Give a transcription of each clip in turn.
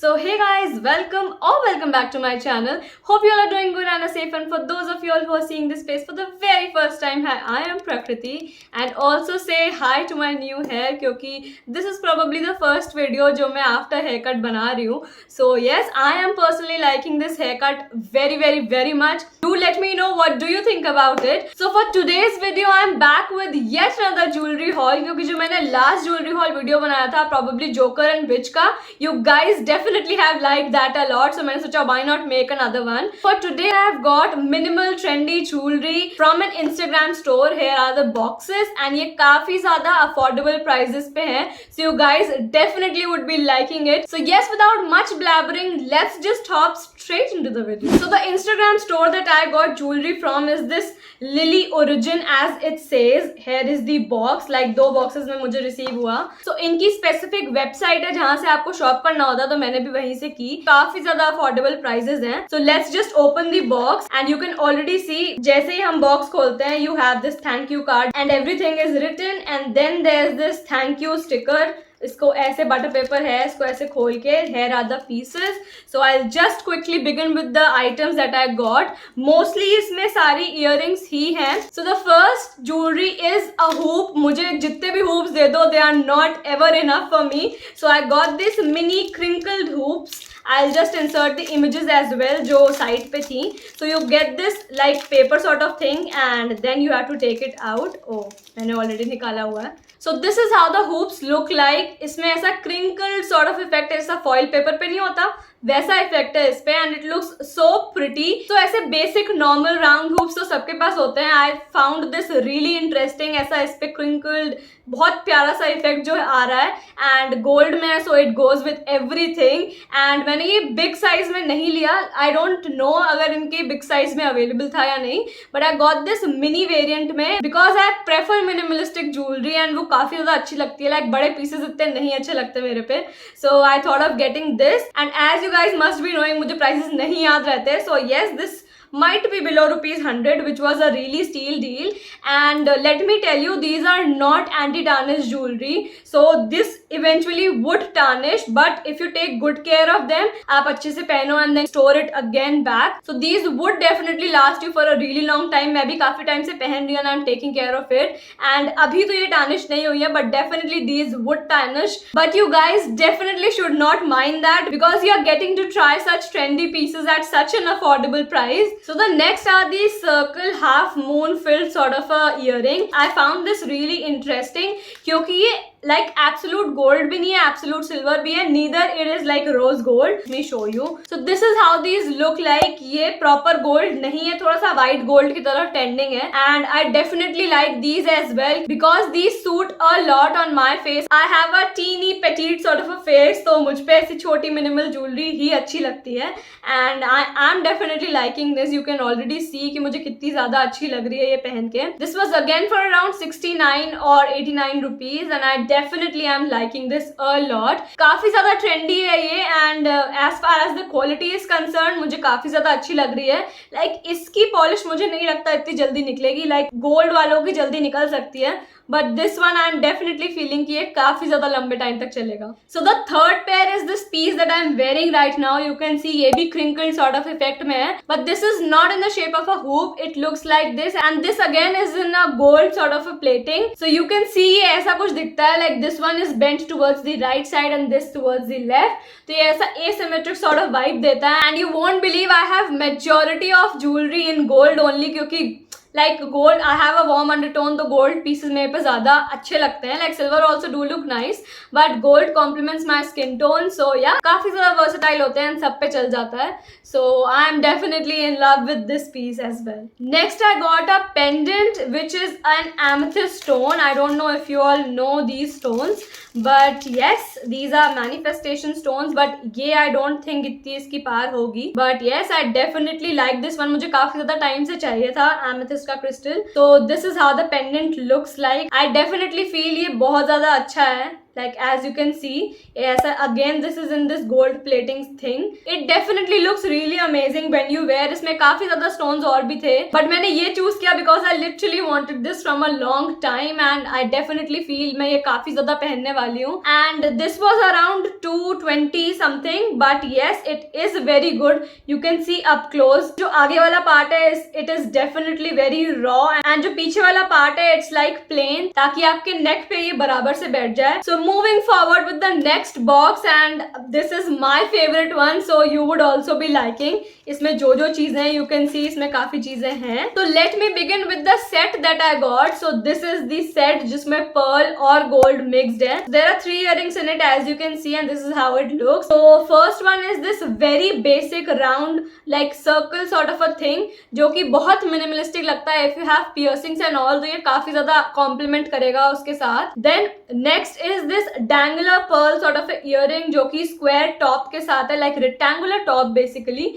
So hey guys, welcome back to my channel. Hope you all are doing good and are safe, and for those of you all who are seeing this face for the very first time, hi, I am Prakriti, and also say hi to my new hair क्योंकि this is probably the first video जो मैं after haircut बना रही हूँ. So yes, I am personally liking this haircut very much. Do let me know what do you think about it. So for today's video I am back with yet another jewelry haul क्योंकि जो मैंने last jewelry haul video बनाया था probably Joker and Bitch का, you guys definitely have liked that a lot, so मैंने सोचा why not make another one. For today I have got minimal trendy jewelry from an Instagram store. Here are the boxes and ये काफी ज़्यादा affordable prices पे हैं, so you guys definitely would be liking it. So yes, without much blabbering, let's just hop straight into the video. So the Instagram store that I got jewelry from is this Lily Origin, as it says. Here is the box, like 2 boxes में मुझे receive हुआ. So इनकी specific website है जहाँ से आपको shop करना होता है, तो मैंने भी वहीं से की. काफी ज़्यादा affordable prices हैं. So let's just open the box and you can already see जैसे ही हम box खोलते हैं, you have this thank you card and everything is written, and then there's this thank you sticker. इसको ऐसे butter paper है, इसको ऐसे खोल के here are the pieces. So I'll just quickly begin with the items that I got. Mostly इसमें सारी earrings ही हैं. So the first jewelry is a hoop. मुझे जितने भी hoops दे दो, they are not ever enough for me. So I got this mini crinkled hoops. I'll just insert the images as well जो site पे थी. So you get this like paper sort of thing and then you have to take it out. Oh, मैंने already निकाला हुआ है. So this is how the hoops look like. इसमें ऐसा crinkled sort of effect है, ऐसा foil paper पे नहीं होता वैसा इफेक्ट है इस पे, and it looks so pretty. तो ऐसे बेसिक नॉर्मल राउंड हूप्स तो सबके पास होते हैं. I found this really interesting. ऐसा इस पे क्रिंकल्ड बहुत प्यारा सा इफेक्ट जो आ रहा है एंड गोल्ड में, so it goes with everything. And मैंने ये बिग साइज में नहीं लिया. आई डोंट नो अगर इनके बिग साइज में अवेलेबल था या नहीं, but I got this mini variant में because I prefer minimalistic jewellery and वो काफी ज्यादा अच्छी लगती है. लाइक बड़े पीसेस इतने नहीं अच्छे लगते मेरे पे. So I thought of getting this, and as you guys must be knowing मुझे prices नहीं याद रहते. So yes, this might be below ₹100, which was a really steal deal. And let me tell you, these are not anti-tarnish jewelry. So this eventually would tarnish, but if you take good care of them, आप अच्छे से पहनो and then store it again back. So these would definitely last you for a really long time. मैं भी काफी time से पहन रही हूँ and I'm taking care of it. And अभी तो ये tarnish नहीं हुई है, but definitely these would tarnish. But you guys definitely should not mind that because you are getting to try such trendy pieces at such an affordable price. So the next are these circle half moon filled sort of a earring. I found this really interesting क्योंकि ये like absolute gold भी नहीं है, absolute silver भी है, neither it is like rose gold. Let me show you. So this is how these look like. ये proper gold नहीं है, थोड़ा सा white gold की तरफ tending है, and I definitely like these as well because these suit a lot on my face. I have a teeny petite sort of a face, तो मुझ पे ऐसी छोटी minimal jewelry ही अच्छी लगती है, and I am definitely liking this. You can already see कि मुझे कितनी ज़्यादा अच्छी लग रही है ये पहन के. This was again for around 69 or 89 rupees, and I definitely am liking this a lot. काफी ज्यादा trendy है ये, and as far as the quality is concerned मुझे काफी ज्यादा अच्छी लग रही है. Like इसकी polish मुझे नहीं लगता इतनी जल्दी निकलेगी. Like gold वालों की जल्दी निकल सकती है, but this one I am definitely feeling कि ये काफी ज्यादा लंबे टाइम तक चलेगा. So the third pair is this piece that I am wearing right now. You can see ये भी crinkled sort of effect में है, but this is not in the shape of a hoop. It looks like this, and this again is in a gold sort of a plating. So you can see ये ऐसा कुछ दिखता है. Like this one is bent towards the right side and this towards the left. तो ये ऐसा asymmetric sort of vibe देता है, and you won't believe I have majority of jewelry in gold only क्योंकि like gold I have a warm undertone, तो gold pieces मेरे पे ज़्यादा अच्छे लगते हैं. Like silver also do look nice, but gold complements my skin tone. So yeah, काफ़ी ज़्यादा versatile होते हैं, सब पे चल जाता है. So I am definitely in love with this piece as well. Next I got a pendant which is an amethyst stone. I don't know if you all know these stones, but yes, these are manifestation stones. But ये I don't think इतनी इसकी पार होगी. But yes, I definitely like this one. मुझे काफ़ी ज़्यादा time से चाहिए था amethyst का crystal. So this is how the pendant looks like. I definitely feel ये बहुत ज़्यादा अच्छा है. like as you can see, yes, again this is in this gold plating thing. It definitely looks really amazing when you wear. इसमें काफी ज्यादा stones और भी थे, but मैंने ये choose किया because I literally wanted this from a long time and I definitely feel मैं ये काफी ज्यादा पहनने वाली हूँ. And this was around 220 something, but yes, it is very good. You can see up close. जो आगे वाला part है, it is definitely very raw, and जो पीछे वाला part है, it's like plain, ताकि आपके neck पे ये बराबर से बैठ जाए. So moving forward with the next box, and this is my favorite one, so you would also be liking. इसमें जो जो चीजें हैं, you can see इसमें काफी चीजें हैं. So let me begin with the set that I got. So this is the set जिसमें pearl और gold mixed है. There are 3 earrings in it, as you can see, and this is how it looks. So first one is this very basic round like circle sort of a thing, जो कि बहुत minimalistic लगता है. If you have piercings and all, तो ये काफी ज्यादा compliment करेगा उसके साथ. Then next is this dangler pearl sort of a earring, जो कि square top के साथ है, like rectangular top basically,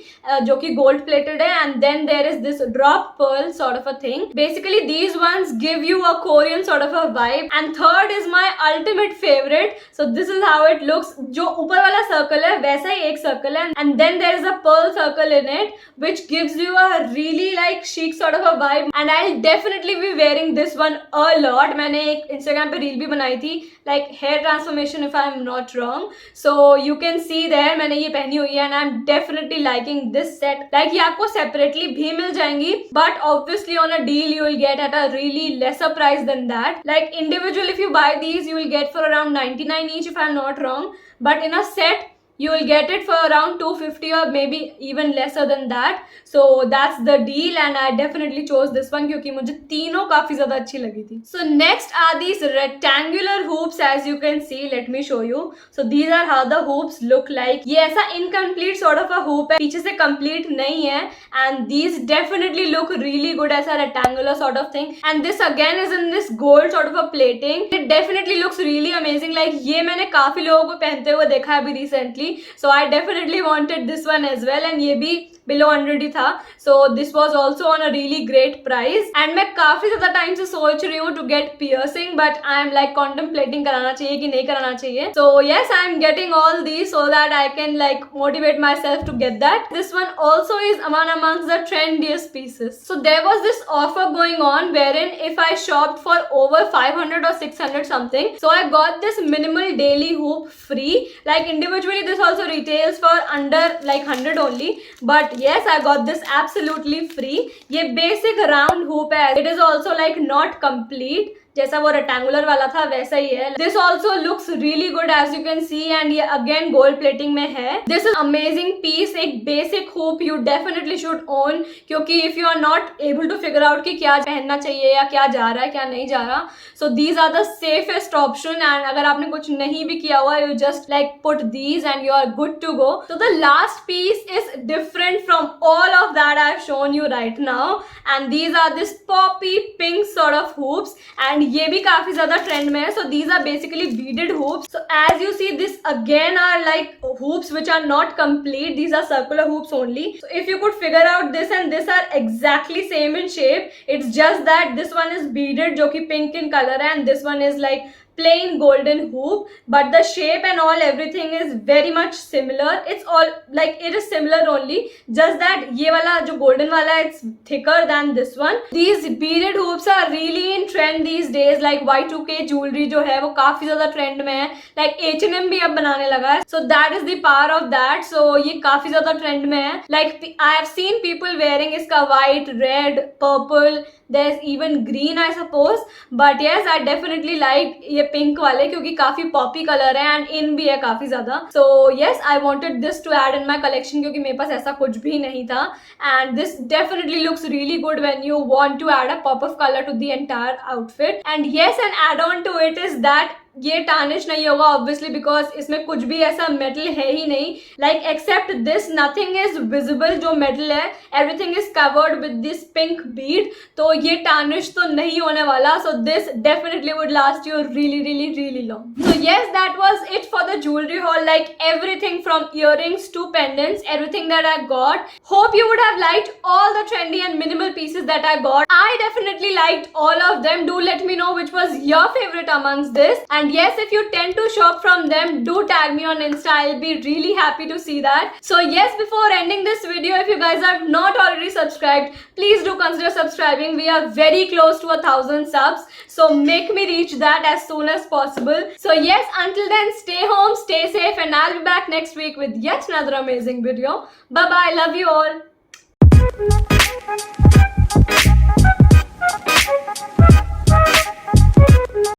जो कि gold plated है. And then there is this drop pearl sort of a thing. Basically these ones give you a Korean sort of a vibe. And third is my ultimate favorite. So this is how it looks. जो ऊपर वाला circle है वैसा ही एक circle है, and then there is a pearl circle in it, which gives you a really like chic sort of a vibe. And I'll definitely be wearing this one a lot. मैंने एक Instagram पे reel भी बनाई थी, like hair transformation if I'm not wrong. So you can see there मैंने ये पहनी हुई है, and I'm definitely liking this set. Like ये आपको separately भी मिल जाएंगी, but obviously on a deal you will get at a really lesser price than that. Like individual if you buy these you will get for around 99 each if I'm not wrong, but in a set you will get it for around 250 or maybe even lesser than that. So that's the deal, and I definitely chose this one क्योंकि मुझे तीनों काफी ज्यादा अच्छी लगी थी. So next are these rectangular hoops, as you can see. Let me show you. So these are how the hoops look like. ये ऐसा incomplete sort of a hoop है, पीछे से complete नहीं है, and these definitely look really good as a rectangular sort of thing. And this again is in this gold sort of a plating. It definitely looks really amazing. Like ये मैंने काफी लोगों को पहनते हुए देखा है अभी recently. So I definitely wanted this one as well, and ये भी below 100 ही था. So this was also on a really great price. And मैं काफी ज्यादा टाइम से सोच रही हूँ to get piercing, but I am like contemplating कराना चाहिए कि नहीं कराना चाहिए. So yes, I am getting all these so that I can like motivate myself to get that. This one also is one amongst the trendiest pieces. So there was this offer going on wherein if I shopped for over 500 or 600 something, so I got this minimal daily hoop free. Like individually this also retails for under like 100 only, but yes, I got this absolutely free. ये basic round hoop है. It is also like not complete. जैसा वो rectangular वाला था वैसा ही है. This also looks really good as you can see, and ये अगेन गोल्ड प्लेटिंग में है. This is amazing piece. एक basic hoop you definitely should own, क्योंकि if you are not able to figure out कि क्या पहनना चाहिए या क्या जा रहा है क्या नहीं जा रहा, so these are the safest option. And अगर आपने कुछ नहीं भी किया हुआ, you just like put these and you are good to go. So the last piece is different from all of that I've shown you right now, and these are this poppy pink sort of hoops, and ये भी काफी ज्यादा trend में है. So these are basically beaded hoops. So as you see, this again are like hoops which are not complete. These are circular hoops only. So if you could figure out this and this are exactly same in shape, it's just that this one is beaded जो कि pink in color है, and this one is like plain golden hoop, but the shape and all everything is very much similar. It's all like it is similar only, just that ये वाला जो golden वाला है it's thicker than this one. These beaded hoops are really in trend these days. Like Y2K jewelry जो है वो काफी ज्यादा trend में है. Like H&M भी अब बनाने लगा है. So that is the power of that. So ये काफी ज्यादा trend में है. Like I have seen people wearing इसका white, red, purple. There's even green I suppose, but yes, I definitely like ये पिंक वाले क्योंकि काफी पॉपी कलर है एंड इन भी है काफी ज्यादा. So yes, I wanted this to add in my collection क्योंकि मेरे पास ऐसा कुछ भी नहीं था. And this definitely looks really good when you want to add a pop of colour to the entire outfit. And yes, and add on to it is that ये tarnish नहीं होगा ऑब्वियसली, बिकॉज इसमें कुछ भी ऐसा metal है ही नहीं. Like except this nothing is visible. जो मेटल है everything is covered with this pink bead, तो ये टार्निश तो नहीं होने वाला. So this definitely would last you really really really long. So yes, that was it for the jewellery haul. Like everything from earrings to pendants, everything that I got. Hope you would have liked all the trendy and minimal pieces that I got. I definitely liked all of them. Do let me know which was your favorite amongst this. And And yes, if you tend to shop from them, do tag me on Insta. I'll be really happy to see that. So yes, before ending this video, if you guys have not already subscribed, please do consider subscribing. We are very close to 1,000 subs, so make me reach that as soon as possible. So yes, until then, stay home, stay safe, and I'll be back next week with yet another amazing video. Bye bye, love you all.